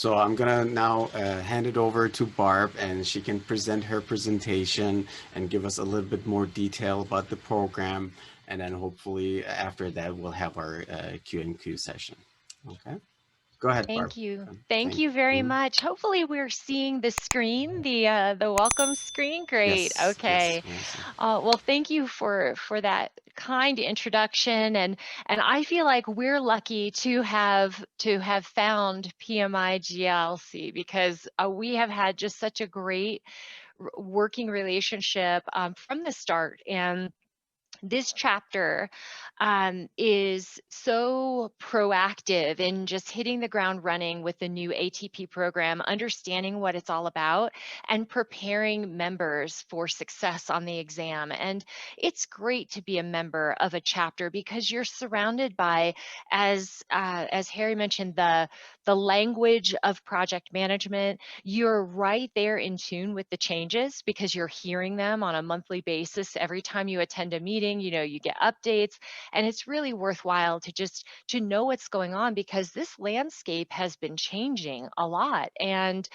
So I'm gonna now hand it over to Barb, and she can present her presentation and give us a little bit more detail about the program. And then hopefully after that, we'll have our Q&Q session. Okay, go ahead, Barb. Thank you. Okay. Thank Thank you very you. much. Hopefully we're seeing the screen, the welcome screen. Great. Yes, yes, Okay. we'll see. Well, thank you for that kind introduction, and I feel like we're lucky to have found PMI GLC because we have had just such a great working relationship from the start. And this chapter is so proactive in just hitting the ground running with the new ATP program, understanding what it's all about, and preparing members for success on the exam. And it's great to be a member of a chapter because you're surrounded by, as Harry mentioned, the language of project management. You're right there in tune with the changes because you're hearing them on a monthly basis. Every time you attend a meeting, you get updates, and it's really worthwhile to know what's going on because this landscape has been changing a lot. And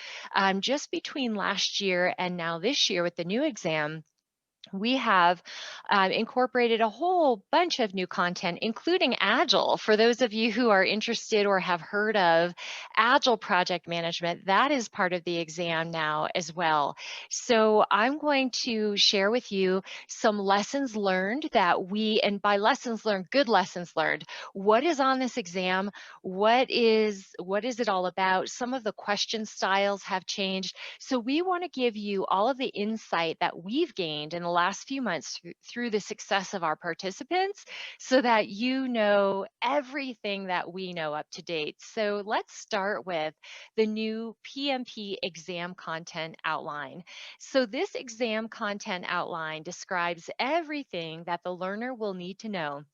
just between last year and now this year with the new exam, we have incorporated a whole bunch of new content, including Agile. For those of you who are interested or have heard of Agile project management, that is part of the exam now as well. So I'm going to share with you some lessons learned and by lessons learned, good lessons learned, what is on this exam, what is it all about? Some of the question styles have changed. So we want to give you all of the insight that we've gained in the last few months through the success of our participants so that you know everything that we know up to date. So let's start with the new PMP exam content outline. So this exam content outline describes everything that the learner will need to know,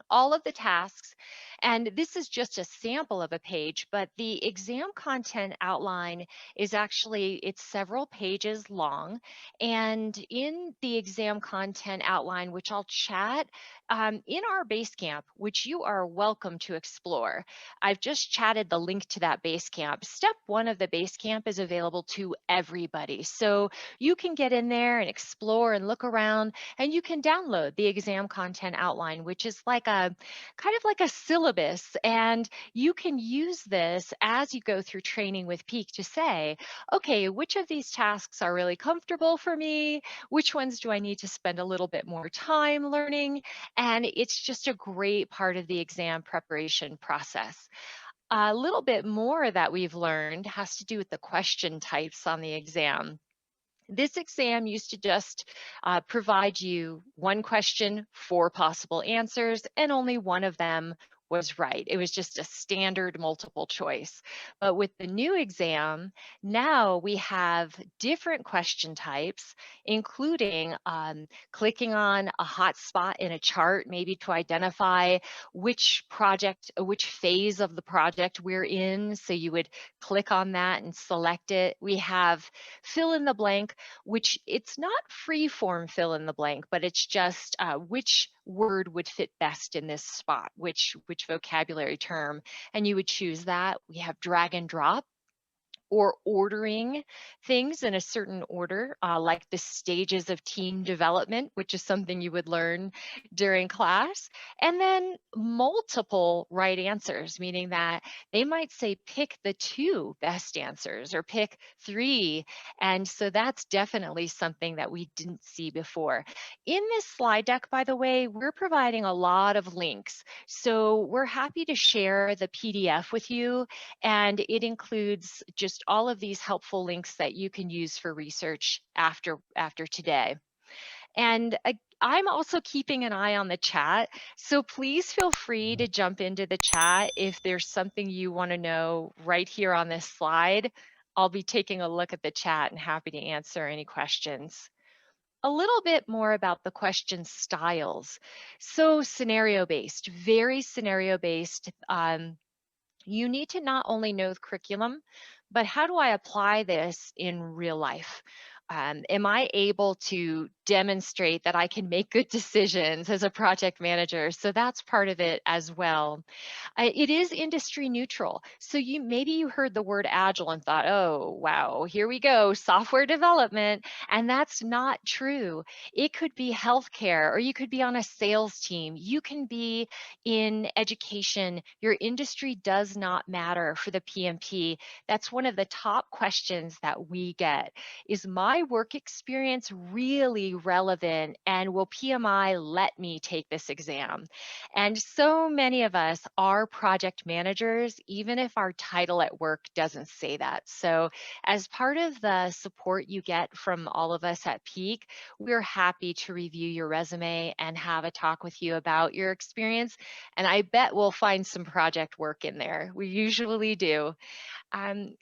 all of the tasks. And this is just a sample of a page, but the exam content outline is actually, it's several pages long. And in the exam content outline, which I'll chat in our Basecamp, which you are welcome to explore. I've just chatted the link to that Basecamp. Step 1 of the Basecamp is available to everybody. So you can get in there and explore and look around, and you can download the exam content outline, which is like a kind of like a syllabus. And you can use this as you go through training with Peak to say, okay, which of these tasks are really comfortable for me? Which ones do I need to spend a little bit more time learning? And it's just a great part of the exam preparation process. A little bit more that we've learned has to do with the question types on the exam. This exam used to just provide you one question, 4 possible answers, and only one of them was right. It was just a standard multiple choice. But with the new exam, now we have different question types, including clicking on a hot spot in a chart, maybe to identify which phase of the project we're in. So you would click on that and select it. We have fill in the blank, which it's not free form fill in the blank, but it's just which word would fit best in this spot, which vocabulary term, and you would choose that. We have drag and drop, or ordering things in a certain order, like the stages of team development, which is something you would learn during class. And then multiple right answers, meaning that they might say pick the 2 best answers or pick 3. And so that's definitely something that we didn't see before. In this slide deck, by the way, we're providing a lot of links. So we're happy to share the PDF with you, and it includes just all of these helpful links that you can use for research after today. And I'm also keeping an eye on the chat, so please feel free to jump into the chat if there's something you want to know right here on this slide. I'll be taking a look at the chat and happy to answer any questions. A little bit more about the question styles. So scenario-based, very scenario-based. You need to not only know the curriculum, but how do I apply this in real life? Am I able to demonstrate that I can make good decisions as a project manager? So that's part of it as well. It is industry neutral. So maybe you heard the word agile and thought, oh, wow, here we go, software development. And that's not true. It could be healthcare, or you could be on a sales team. You can be in education. Your industry does not matter for the PMP. That's one of the top questions that we get. Is my work experience really relevant? And will PMI let me take this exam? And so many of us are project managers, even if our title at work doesn't say that. So, as part of the support you get from all of us at Peak, we're happy to review your resume and have a talk with you about your experience. And I bet we'll find some project work in there. We usually do.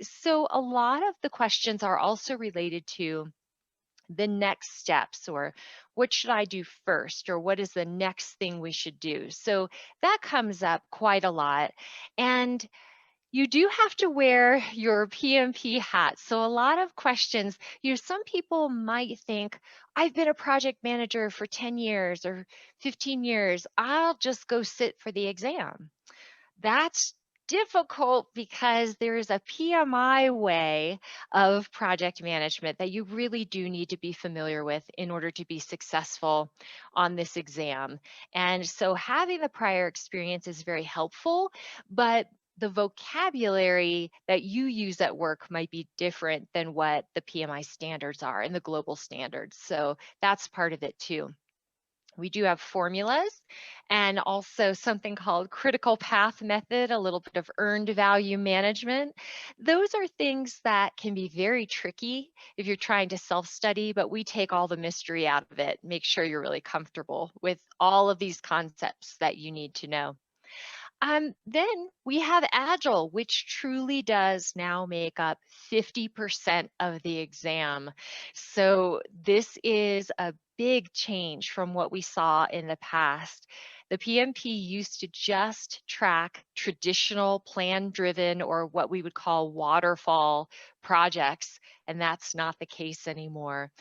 So, a lot of the questions are also related to the next steps, or what should I do first, or what is the next thing we should do. So that comes up quite a lot. And you do have to wear your PMP hat. So a lot of questions, some people might think, I've been a project manager for 10 years or 15 years. I'll just go sit for the exam. That's difficult because there is a PMI way of project management that you really do need to be familiar with in order to be successful on this exam. And so having the prior experience is very helpful, but the vocabulary that you use at work might be different than what the PMI standards are and the global standards. So that's part of it too. We do have formulas and also something called critical path method, a little bit of earned value management. Those are things that can be very tricky if you're trying to self-study, but we take all the mystery out of it, make sure you're really comfortable with all of these concepts that you need to know. Then we have Agile, which truly does now make up 50% of the exam. So this is a big change from what we saw in the past. The PMP used to just track traditional plan-driven, or what we would call waterfall projects, and that's not the case anymore.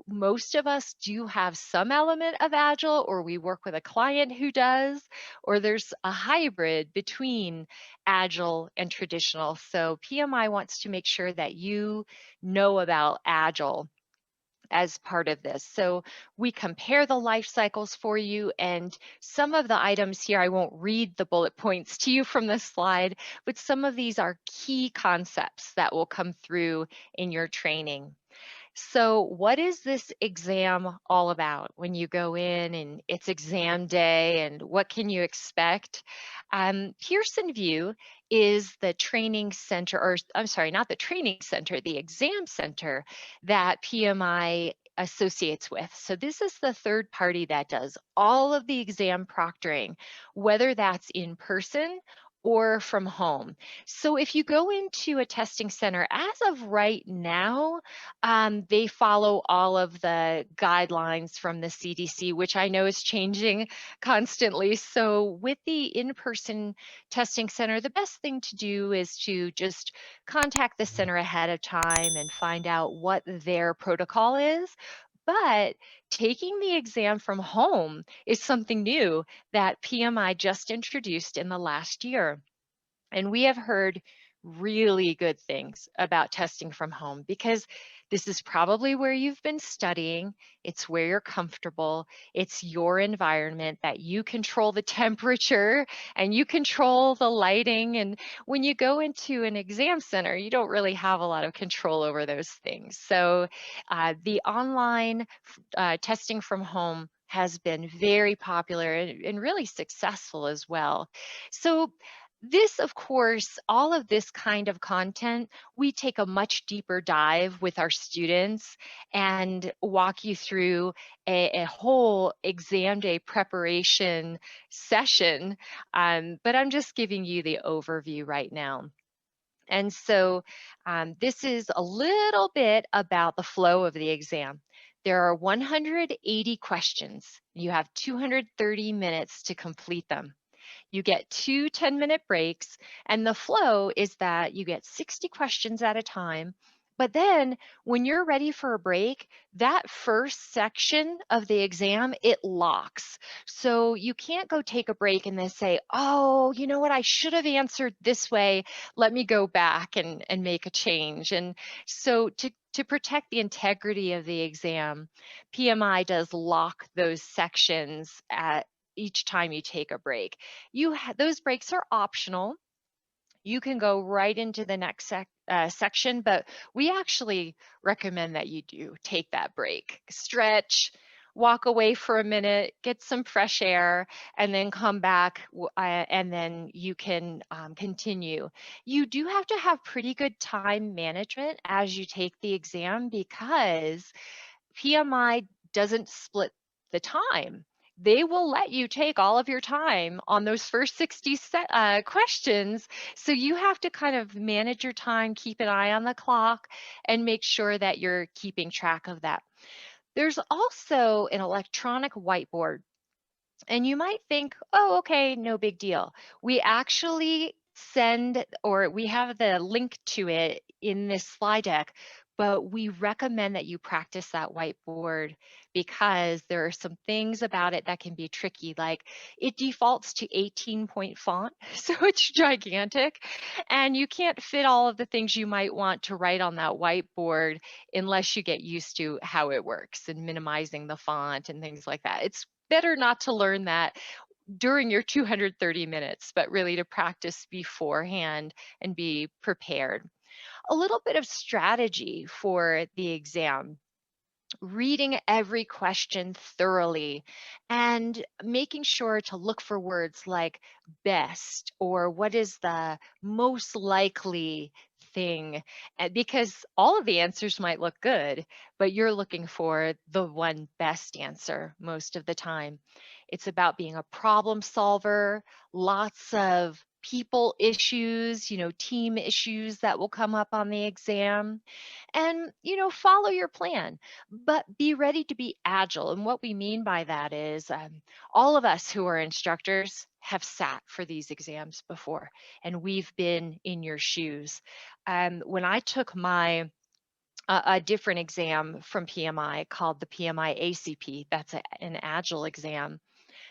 Most of us do have some element of Agile, or we work with a client who does, or there's a hybrid between Agile and traditional. So PMI wants to make sure that you know about Agile as part of this. So we compare the life cycles for you, and some of the items here, I won't read the bullet points to you from this slide, but some of these are key concepts that will come through in your training. So what is this exam all about when you go in and it's exam day, and what can you expect? Pearson VUE is the training center, or I'm sorry, not the training center, the exam center that PMI associates with. So this is the third party that does all of the exam proctoring, whether that's in person or from home. So if you go into a testing center, as of right now, they follow all of the guidelines from the CDC, which I know is changing constantly. So with the in-person testing center, the best thing to do is to just contact the center ahead of time and find out what their protocol is. But taking the exam from home is something new that PMI just introduced in the last year. And we have heard really good things about testing from home, because this is probably where you've been studying. It's where you're comfortable. It's your environment that you control the temperature and you control the lighting. And when you go into an exam center, you don't really have a lot of control over those things. So the online testing from home has been very popular and really successful as well. So this, of course, all of this kind of content, we take a much deeper dive with our students and walk you through a whole exam day preparation session. But I'm just giving you the overview right now. And so this is a little bit about the flow of the exam. There are 180 questions. You have 230 minutes to complete them. You get 2 10-minute breaks, and the flow is that you get 60 questions at a time. But then when you're ready for a break, that first section of the exam, it locks. So you can't go take a break and then say, oh, you know what, I should have answered this way. Let me go back and make a change. And so to protect the integrity of the exam, PMI does lock those sections at each time you take a break. Those breaks are optional. You can go right into the next section, but we actually recommend that you do take that break, stretch, walk away for a minute, get some fresh air, and then come back, and then you can continue. You do have to have pretty good time management as you take the exam because PMI doesn't split the time. They will let you take all of your time on those first 60 questions. So you have to kind of manage your time, keep an eye on the clock, and make sure that you're keeping track of that. There's also an electronic whiteboard. And you might think, oh, okay, no big deal. We actually we have the link to it in this slide deck, but we recommend that you practice that whiteboard because there are some things about it that can be tricky. Like it defaults to 18-point font, so it's gigantic. And you can't fit all of the things you might want to write on that whiteboard unless you get used to how it works and minimizing the font and things like that. It's better not to learn that during your 230 minutes, but really to practice beforehand and be prepared. A little bit of strategy for the exam: reading every question thoroughly and making sure to look for words like best or what is the most likely thing, because all of the answers might look good, but you're looking for the one best answer most of the time. It's about being a problem solver, lots of people issues, team issues that will come up on the exam, and follow your plan, but be ready to be agile. And what we mean by that is all of us who are instructors have sat for these exams before, and we've been in your shoes. When I took a different exam from PMI called the PMI ACP, that's an Agile exam,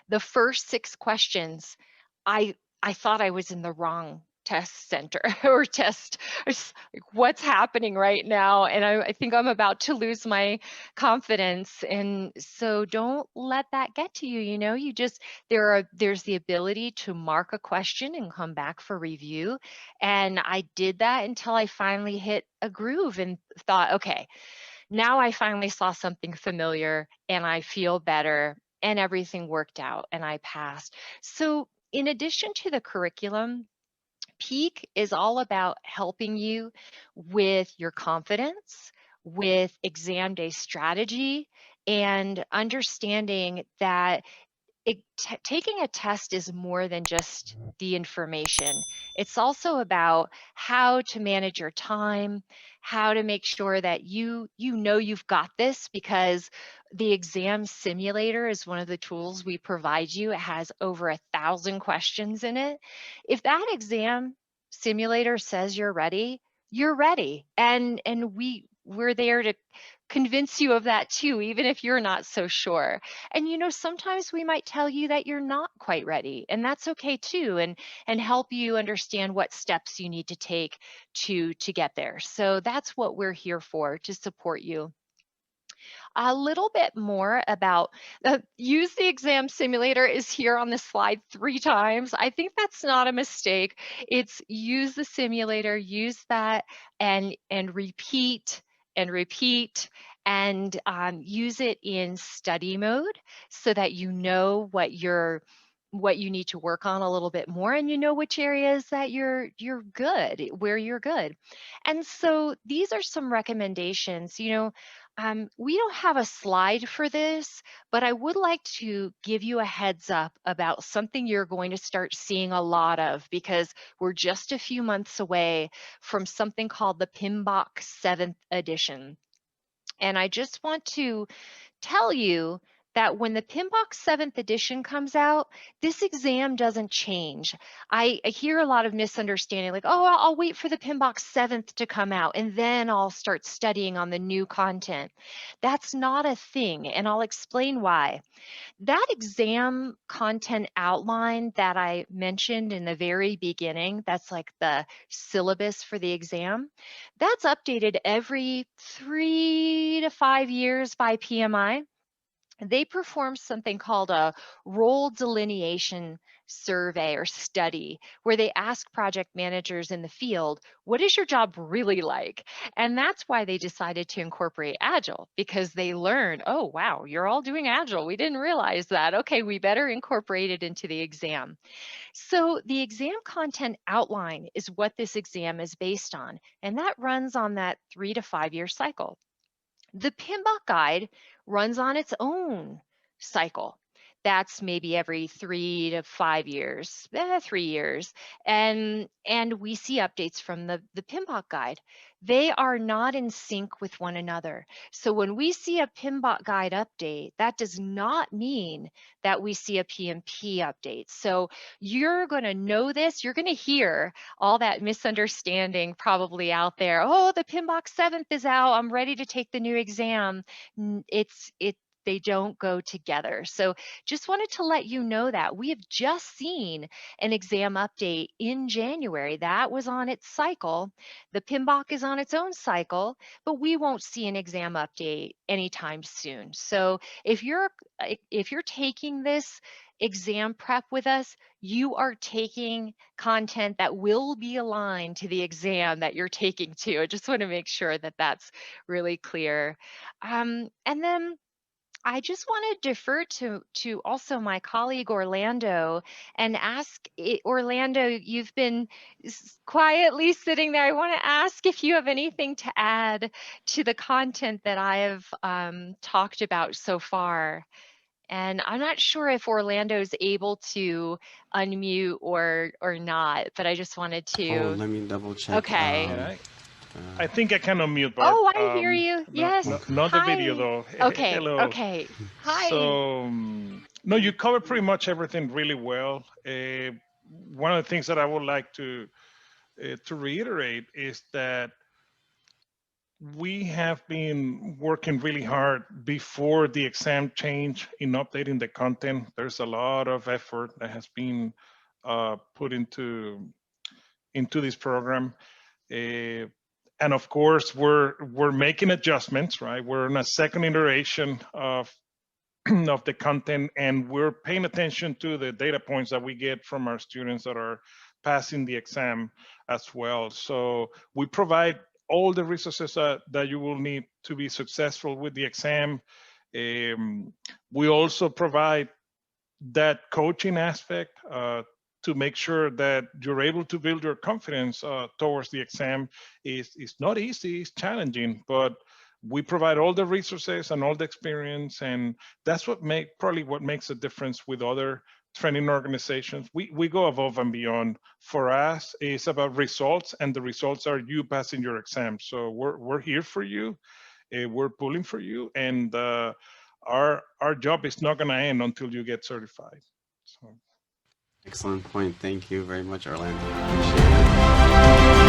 the first 6 questions, I thought I was in the wrong test center or test. I was like, what's happening right now? And I think I'm about to lose my confidence. And so don't let that get to you. There's the ability to mark a question and come back for review. And I did that until I finally hit a groove and thought, okay, now I finally saw something familiar and I feel better, and everything worked out and I passed. So in addition to the curriculum, Peak is all about helping you with your confidence, with exam day strategy, and understanding that taking a test is more than just the information. It's also about how to manage your time, how to make sure that you know you've got this, because the exam simulator is one of the tools we provide you. It has over 1,000 questions in it. If that exam simulator says you're ready, you're ready. And we're there to convince you of that too, even if you're not so sure. And sometimes we might tell you that you're not quite ready, and that's okay too, and help you understand what steps you need to take to get there. So that's what we're here for, to support you. A little bit more about use the exam simulator is here on this slide 3 times. I think that's not a mistake. It's use the simulator, use that, and repeat and repeat, and use it in study mode so that you know what you need to work on a little bit more, and you know which areas that you're good, where you're good. And so these are some recommendations. We don't have a slide for this, but I would like to give you a heads up about something you're going to start seeing a lot of, because we're just a few months away from something called the PMBOK 7th edition. And I just want to tell you that when the PMBOK 7th edition comes out, this exam doesn't change. I hear a lot of misunderstanding, like, oh, I'll wait for the PMBOK 7th to come out and then I'll start studying on the new content. That's not a thing, and I'll explain why. That exam content outline that I mentioned in the very beginning, that's like the syllabus for the exam, that's updated every 3 to 5 years by PMI. They perform something called a role delineation survey or study, where they ask project managers in the field, what is your job really like? And that's why they decided to incorporate Agile, because they learned, oh, wow, you're all doing Agile. We didn't realize that. Okay, we better incorporate it into the exam. So the exam content outline is what this exam is based on, and that runs on that 3 to 5 year cycle. The PMBOK guide runs on its own cycle. That's maybe every 3 to 5 years, 3 years. And we see updates from the PMBOK guide. They are not in sync with one another. So when we see a PMBOK guide update, that does not mean that we see a PMP update. So you're going to know this. You're going to hear all that misunderstanding probably out there. Oh, the PMBOK 7th is out. I'm ready to take the new exam. They don't go together. So just wanted to let you know that we have just seen an exam update in January. That was on its cycle. The PMBOK is on its own cycle, but we won't see an exam update anytime soon. So if you're taking this exam prep with us, you are taking content that will be aligned to the exam that you're taking to. I just want to make sure that that's really clear. And then I just want to defer to also my colleague Orlando and ask, Orlando, you've been quietly sitting there. I want to ask if you have anything to add to the content that I have talked about so far. And I'm not sure if Orlando's able to unmute or not, but I just wanted Oh, to. let me double check. Okay. Yeah, I think I can unmute, Barb. Oh, I hear you. Yes. Not the video Hi. though. Okay. Hello. Okay. Hi. So, no, you covered pretty much everything really well. One of the things that I would like to reiterate is that we have been working really hard before the exam change in updating the content. There's a lot of effort that has been put into this program. And of course, we're making adjustments, right? We're in a second iteration of of the content, and we're paying attention to the data points that we get from our students that are passing the exam as well. So we provide all the resources that you will need to be successful with the exam. We also provide that coaching aspect to make sure that you're able to build your confidence towards the exam. It's not easy, it's challenging, but we provide all the resources and all the experience, and that's what makes a difference with other training organizations. We go above and beyond. For us, it's about results, and the results are you passing your exam. So we're here for you, we're pulling for you, and our job is not going to end until you get certified. So. Excellent point. Thank you very much, Orlando. Appreciate it.